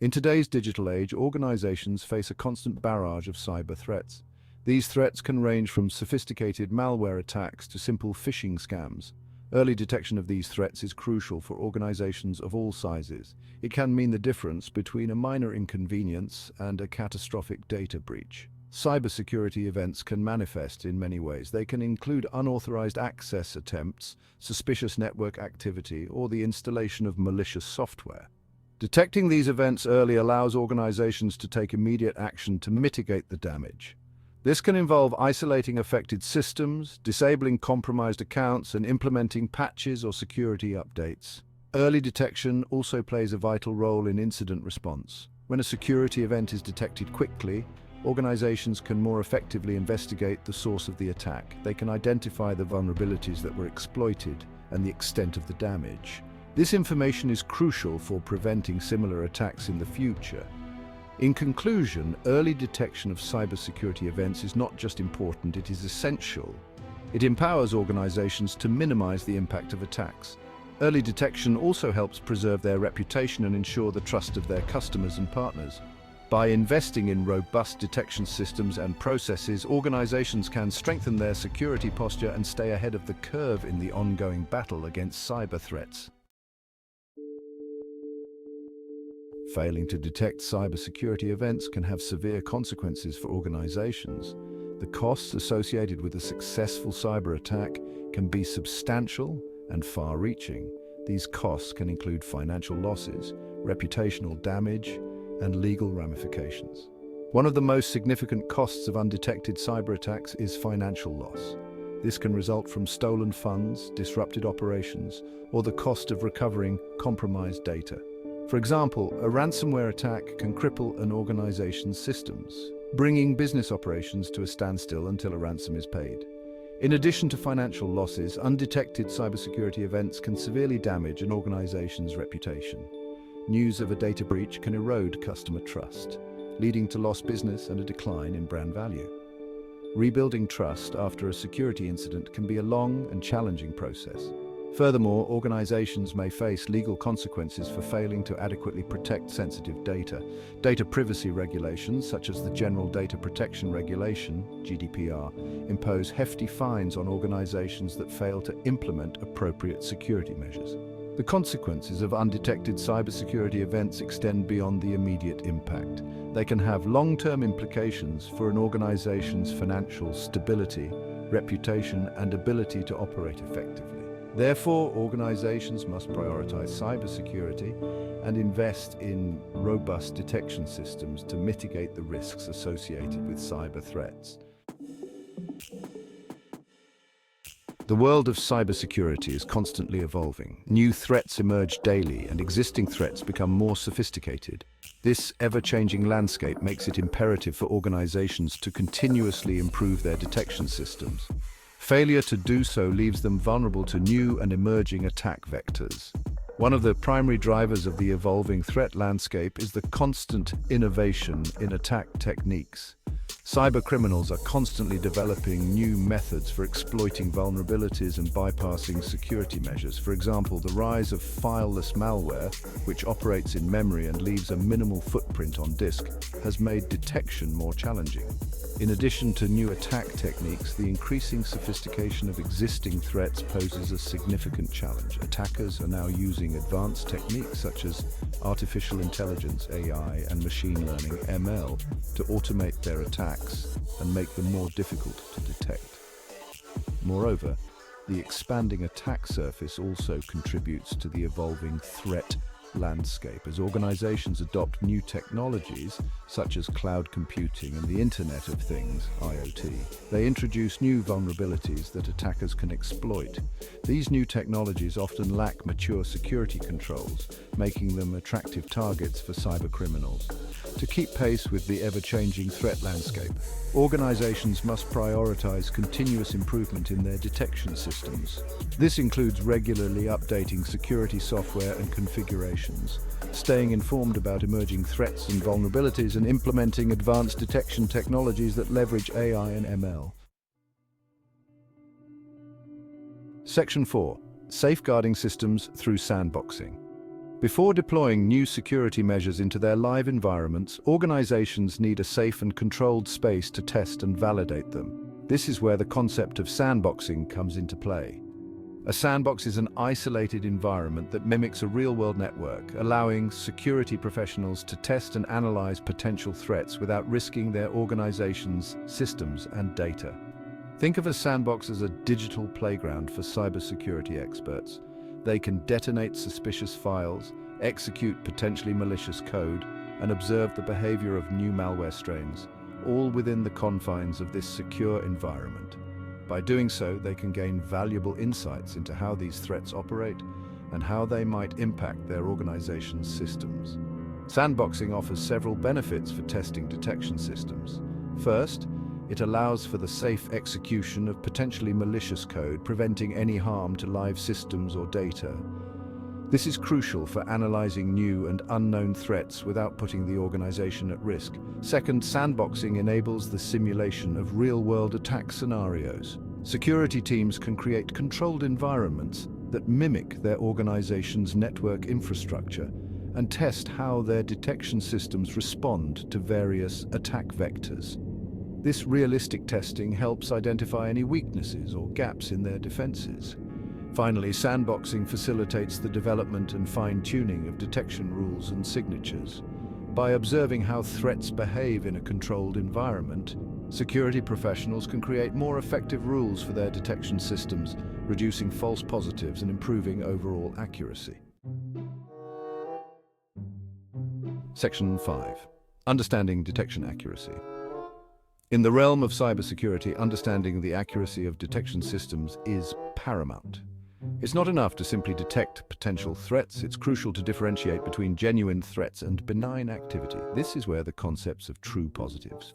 In today's digital age, organizations face a constant barrage of cyber threats. These threats can range from sophisticated malware attacks to simple phishing scams. Early detection of these threats is crucial for organizations of all sizes. It can mean the difference between a minor inconvenience and a catastrophic data breach. Cybersecurity events can manifest in many ways. They can include unauthorized access attempts, suspicious network activity, or the installation of malicious software. Detecting these events early allows organizations to take immediate action to mitigate the damage. This can involve isolating affected systems, disabling compromised accounts, and implementing patches or security updates. Early detection also plays a vital role in incident response. When a security event is detected quickly, organizations can more effectively investigate the source of the attack. They can identify the vulnerabilities that were exploited and the extent of the damage. This information is crucial for preventing similar attacks in the future. In conclusion, early detection of cybersecurity events is not just important, it is essential. It empowers organizations to minimize the impact of attacks. Early detection also helps preserve their reputation and ensure the trust of their customers and partners. By investing in robust detection systems and processes, organizations can strengthen their security posture and stay ahead of the curve in the ongoing battle against cyber threats. Failing to detect cybersecurity events can have severe consequences for organizations. The costs associated with a successful cyber attack can be substantial and far-reaching. These costs can include financial losses, reputational damage, and legal ramifications. One of the most significant costs of undetected cyber attacks is financial loss. This can result from stolen funds, disrupted operations, or the cost of recovering compromised data. For example, a ransomware attack can cripple an organization's systems, bringing business operations to a standstill until a ransom is paid. In addition to financial losses, undetected cybersecurity events can severely damage an organization's reputation. News of a data breach can erode customer trust, leading to lost business and a decline in brand value. Rebuilding trust after a security incident can be a long and challenging process. Furthermore, organizations may face legal consequences for failing to adequately protect sensitive data. Data privacy regulations, such as the General Data Protection Regulation, GDPR, impose hefty fines on organizations that fail to implement appropriate security measures. The consequences of undetected cybersecurity events extend beyond the immediate impact. They can have long-term implications for an organization's financial stability, reputation, and ability to operate effectively. Therefore, organizations must prioritize cybersecurity and invest in robust detection systems to mitigate the risks associated with cyber threats. The world of cybersecurity is constantly evolving. New threats emerge daily, and existing threats become more sophisticated. This ever-changing landscape makes it imperative for organizations to continuously improve their detection systems. Failure to do so leaves them vulnerable to new and emerging attack vectors. One of the primary drivers of the evolving threat landscape is the constant innovation in attack techniques. Cybercriminals are constantly developing new methods for exploiting vulnerabilities and bypassing security measures. For example, the rise of fileless malware, which operates in memory and leaves a minimal footprint on disk, has made detection more challenging. In addition to new attack techniques, the increasing sophistication of existing threats poses a significant challenge. Attackers are now using advanced techniques such as artificial intelligence, AI, and machine learning, ML, to automate their attacks and make them more difficult to detect. Moreover, the expanding attack surface also contributes to the evolving threat landscape. As organizations adopt new technologies, such as cloud computing and the Internet of Things, IoT, they introduce new vulnerabilities that attackers can exploit. These new technologies often lack mature security controls, making them attractive targets for cybercriminals. To keep pace with the ever-changing threat landscape, organizations must prioritize continuous improvement in their detection systems. This includes regularly updating security software and configurations, staying informed about emerging threats and vulnerabilities, and implementing advanced detection technologies that leverage AI and ML. Section 4. Safeguarding systems through sandboxing. Before deploying new security measures into their live environments, organizations need a safe and controlled space to test and validate them. This is where the concept of sandboxing comes into play. A sandbox is an isolated environment that mimics a real-world network, allowing security professionals to test and analyze potential threats without risking their organization's systems and data. Think of a sandbox as a digital playground for cybersecurity experts. They can detonate suspicious files, execute potentially malicious code, and observe the behavior of new malware strains, all within the confines of this secure environment. By doing so, they can gain valuable insights into how these threats operate and how they might impact their organization's systems. Sandboxing offers several benefits for testing detection systems. First, it allows for the safe execution of potentially malicious code, preventing any harm to live systems or data. This is crucial for analyzing new and unknown threats without putting the organization at risk. Second, sandboxing enables the simulation of real-world attack scenarios. Security teams can create controlled environments that mimic their organization's network infrastructure and test how their detection systems respond to various attack vectors. This realistic testing helps identify any weaknesses or gaps in their defenses. Finally, sandboxing facilitates the development and fine-tuning of detection rules and signatures. By observing how threats behave in a controlled environment, security professionals can create more effective rules for their detection systems, reducing false positives and improving overall accuracy. Section 5. Understanding detection accuracy. In the realm of cybersecurity, understanding the accuracy of detection systems is paramount. It's not enough to simply detect potential threats, it's crucial to differentiate between genuine threats and benign activity. This is where the concepts of true positives,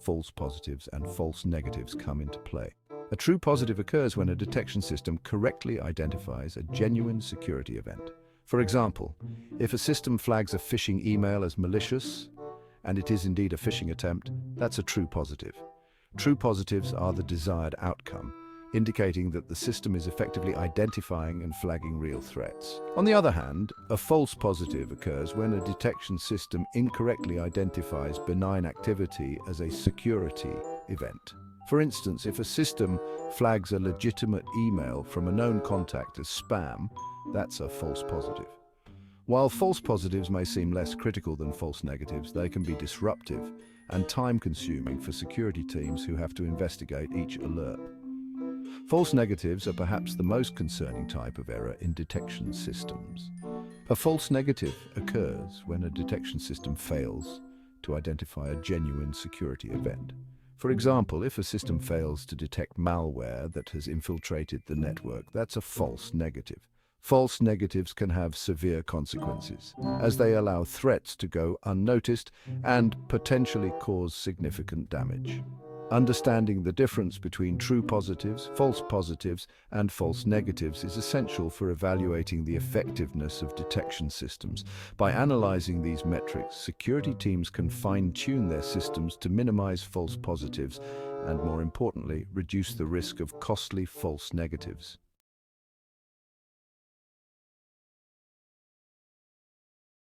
and false negatives come into play. A true positive occurs when a detection system correctly identifies a genuine security event. For example, if a system flags a phishing email as malicious, and it is indeed a phishing attempt, that's a true positive. True positives are the desired outcome, indicating that the system is effectively identifying and flagging real threats. On the other hand, a false positive occurs when a detection system incorrectly identifies benign activity as a security event. For instance, if a system flags a legitimate email from a known contact as spam, that's a false positive. While false positives may seem less critical than false negatives, they can be disruptive and time-consuming for security teams who have to investigate each alert. False negatives are perhaps the most concerning type of error in detection systems. A false negative occurs when a detection system fails to identify a genuine security event. For example, if a system fails to detect malware that has infiltrated the network, that's a false negative. False negatives can have severe consequences, as they allow threats to go unnoticed and potentially cause significant damage. Understanding the difference between true positives, and false negatives is essential for evaluating the effectiveness of detection systems. By analyzing these metrics, security teams can fine-tune their systems to minimize false positives and, more importantly, reduce the risk of costly false negatives.